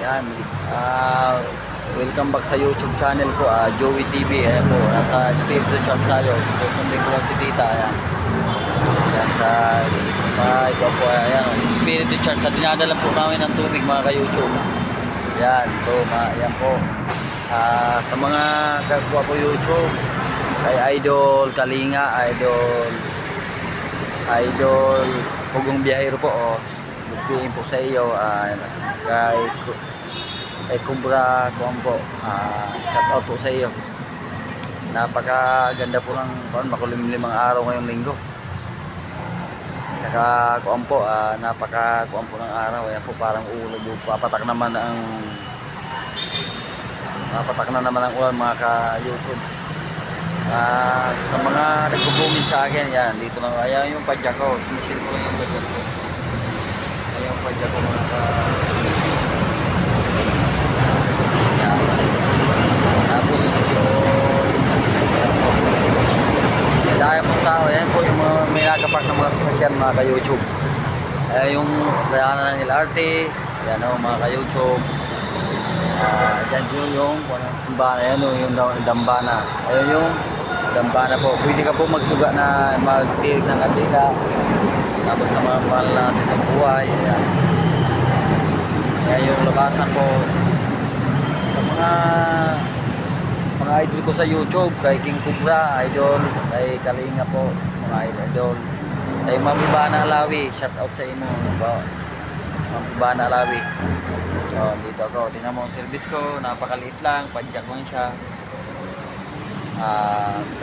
Yan. Welcome back sa YouTube channel ko, Joey TV. Ayan po, nasa Espiritu Church tayo. Susundin ko lang si Tita. Ayan. Ayan ito po. Ayan, Espiritu Church. Sa dinadala po namin ng tubig mga ka-YouTube. Ayan, ito. Ayan po. Sa mga kagwa po YouTube, kay Idol Kalinga, Idol Pugong Biyahero po. Bugtiin po sa iyo. Kay Cobra Kuwan po, shout out po sa iyo. Napakaganda po ng makulimlimang araw ngayong linggo. Saka kuwan po, napakakuwan po ng araw. Ayan po, parang ulog. Papatak na naman ang ulan mga ka-YouTube. Sa mga nagbubumin sa akin, yan, dito lang, ayan yung padya ko. Sumisil ko yung padya ko. Ayan yung padya ko mga tapos dahil po tao, yan po yung mga may nagapark ng mga sasakyan mga ka-YouTube. Yung layanan ng LRT, yan o mga ka-YouTube. Yan yung simbahan, yan yung dambana. Ayun yung dambana po. Pwede ka po magsuga na magtirig ng kandila. Tapos sa mga mahal natin sa buhay. Yan yung labasan po. Mga idol ko sa YouTube, kay King Cobra, idol, kay Kalinga po, mga idol. Kay Mambibana Alawi, shout out sa imo, Mambibana Alawi. So, dito ako, tingnan mo ang service ko, napakaliit lang, padyak lang siya.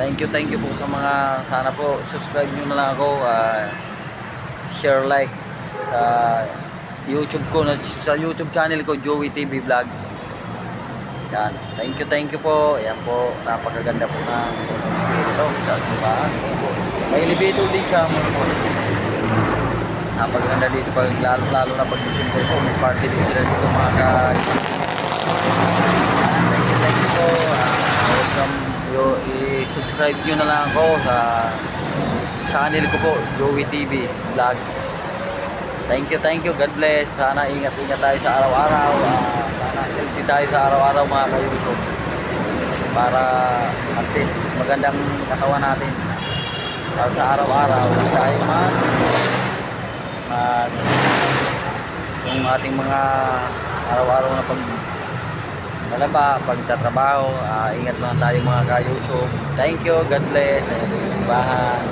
Thank you po sa mga, sana po, subscribe nyo na lang ako, share, like, sa YouTube ko, sa YouTube channel ko, Joey TV Vlog. Yan. Thank you po. Ayan po, napakaganda po ng espiritu sa simbahan. May elevator din siya. Napakaganda dito pag lalo na pag December po. May party din sila dito mga thank you po. Welcome. I-subscribe nyo na lang ako sa channel ko po, Joey TV Vlog. Thank you. God bless. Sana ingat-ingat tayo sa araw-araw. Sana healthy tayo sa araw-araw mga ka-YouTube. Para at least magandang katawan natin. Para sa araw-araw tayo yung ating mga araw-araw na paglalaba, pagtatrabaho. Ingat lang tayo mga ka-YouTube. Thank you. God bless. Ayan yung simbahan.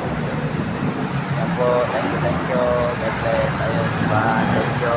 Thank you. God bless. Ayun, simbahan. Thank you.